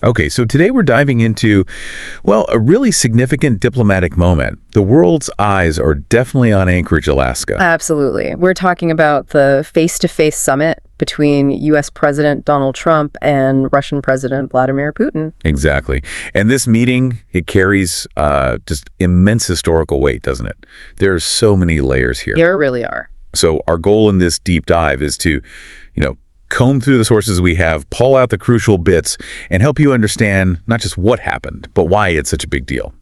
Okay, so today we're diving into, well, a really significant diplomatic moment. The world's eyes are definitely on Anchorage, Alaska. Absolutely. We're talking about the face-to-face summit between U.S. President Donald Trump and Russian President Vladimir Putin. Exactly. And this meeting, it carries just immense historical weight, doesn't it? There are so many layers here. There really are. So our goal in this deep dive is to, comb through the sources we have, pull out the crucial bits, and help you understand not just what happened, but why it's such a big deal.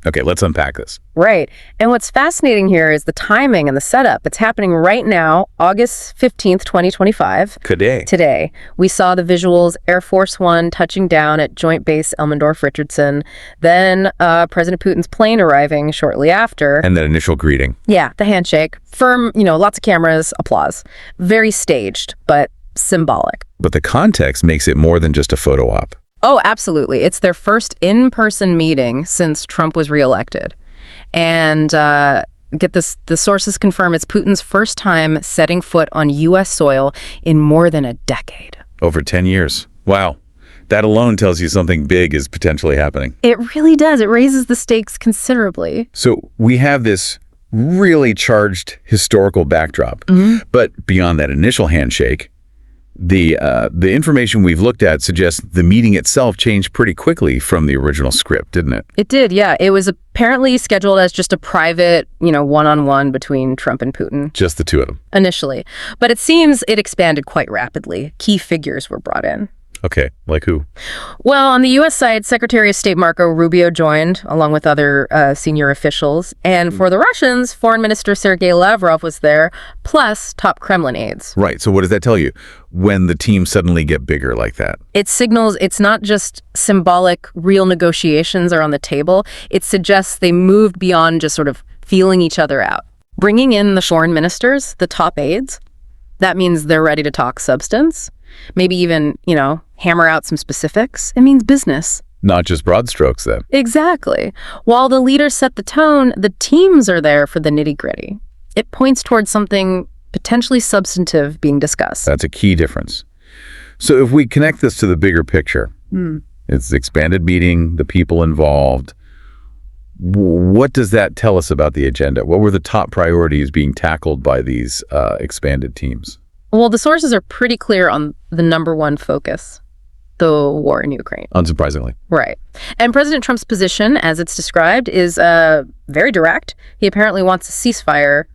Okay, let's unpack this. Right. And what's fascinating here is the timing and the setup. It's happening right now, August 15th, 2025. Today. We saw the visuals, Air Force One touching down at Joint Base Elmendorf, Richardson. Then President Putin's plane arriving shortly after. And that initial greeting. Yeah, the handshake. Firm, lots of cameras, applause. Very staged, but symbolic. But the context makes it more than just a photo op. Oh, absolutely. It's their first in-person meeting since Trump was reelected. And get this, the sources confirm it's Putin's first time setting foot on U.S. soil in more than a decade. Over 10 years. Wow. That alone tells you something big is potentially happening. It really does. It raises the stakes considerably. So we have this really charged historical backdrop. But beyond that initial handshake, the information we've looked at suggests the meeting itself changed pretty quickly from the original script, didn't it? It did, yeah. It was apparently scheduled as just a private, one-on-one between Trump and Putin. Just the two of them. Initially. But it seems it expanded quite rapidly. Key figures were brought in. Okay, like who? Well, on the U.S. side, Secretary of State Marco Rubio joined, along with other senior officials. And for the Russians, Foreign Minister Sergey Lavrov was there, plus top Kremlin aides. Right, so what does that tell you when the teams suddenly get bigger like that? It signals it's not just symbolic, real negotiations are on the table. It suggests they moved beyond just sort of feeling each other out. Bringing in the foreign ministers, the top aides, that means they're ready to talk substance. Maybe even, hammer out some specifics. It means business. Not just broad strokes, then. Exactly. While the leaders set the tone, the teams are there for the nitty-gritty. It points towards something potentially substantive being discussed. That's a key difference. So if we connect this to the bigger picture, it's the expanded meeting, the people involved. What does that tell us about the agenda? What were the top priorities being tackled by these expanded teams? Well, the sources are pretty clear on the number one focus, the war in Ukraine. Unsurprisingly. Right. And President Trump's position, as it's described, is very direct. He apparently wants a ceasefire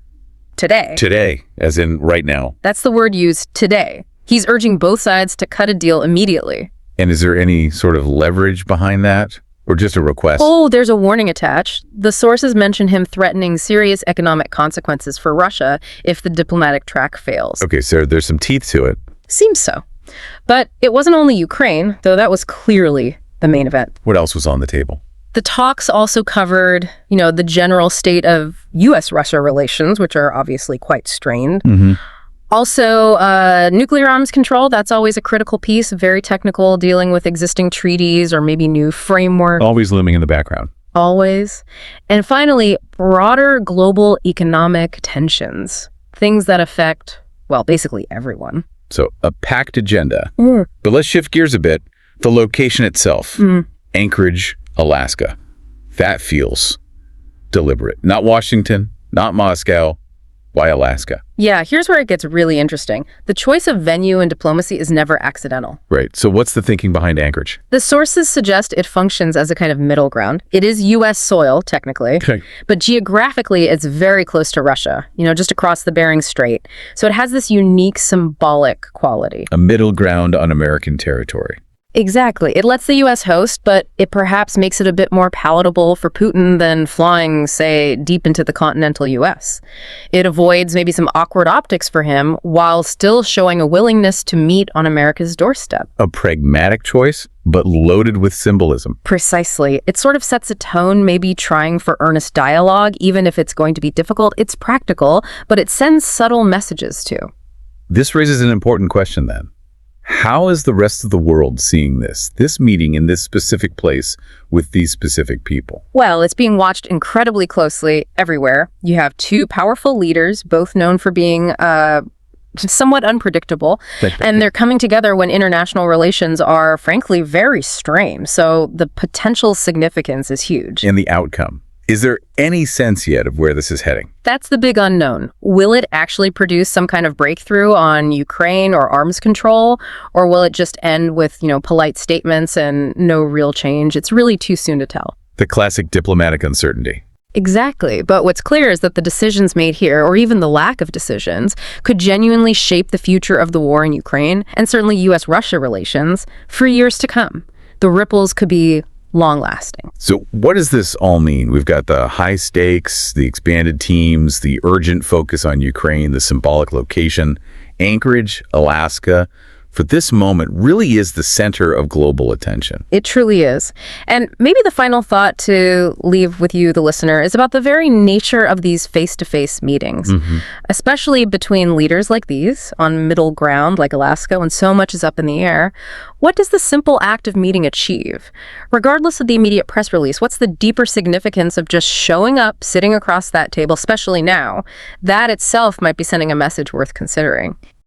today. Today, as in right now. That's the word used, today. He's urging both sides to cut a deal immediately. And is there any sort of leverage behind that? Or just a request? Oh, there's a warning attached. The sources mention him threatening serious economic consequences for Russia if the diplomatic track fails. Okay, so there's some teeth to it. Seems so. But it wasn't only Ukraine, though that was clearly the main event. What else was on the table? The talks also covered, the general state of U.S.-Russia relations, which are obviously quite strained. Also, nuclear arms control, that's always a critical piece, very technical, dealing with existing treaties or maybe new framework. Always looming in the background. Always. And finally, broader global economic tensions, things that affect, well, basically everyone. So a packed agenda. But let's shift gears a bit. The location itself, Anchorage, Alaska. That feels deliberate. Not Washington, not Moscow. Why Alaska? Yeah, here's where it gets really interesting. The choice of venue and diplomacy is never accidental. Right. So what's the thinking behind Anchorage? The sources suggest it functions as a kind of middle ground. It is U.S. soil, technically. Okay. But geographically, it's very close to Russia, just across the Bering Strait. So it has this unique symbolic quality. A middle ground on American territory. Exactly. It lets the U.S. host, but it perhaps makes it a bit more palatable for Putin than flying, say, deep into the continental U.S. It avoids maybe some awkward optics for him while still showing a willingness to meet on America's doorstep. A pragmatic choice, but loaded with symbolism. Precisely. It sort of sets a tone, maybe trying for earnest dialogue, even if it's going to be difficult. It's practical, but it sends subtle messages too. This raises an important question then. How is the rest of the world seeing this meeting in this specific place with these specific people? Well, it's being watched incredibly closely everywhere. You have two powerful leaders, both known for being somewhat unpredictable, and they're coming together when international relations are, frankly, very strained. So the potential significance is huge. And the outcome. Is there any sense yet of where this is heading? That's the big unknown. Will it actually produce some kind of breakthrough on Ukraine or arms control, or will it just end with, polite statements and no real change? It's really too soon to tell. The classic diplomatic uncertainty. Exactly. But what's clear is that the decisions made here, or even the lack of decisions, could genuinely shape the future of the war in Ukraine, and certainly U.S.-Russia relations, for years to come. The ripples could be long-lasting. So what does this all mean? We've got the high stakes, the expanded teams, the urgent focus on Ukraine, the symbolic location. Anchorage, Alaska, for this moment, really is the center of global attention. It truly is. And maybe the final thought to leave with you, the listener, is about the very nature of these face-to-face meetings, especially between leaders like these on middle ground like Alaska when so much is up in the air. What does the simple act of meeting achieve? Regardless of the immediate press release, what's the deeper significance of just showing up, sitting across that table, especially now? That itself might be sending a message worth considering.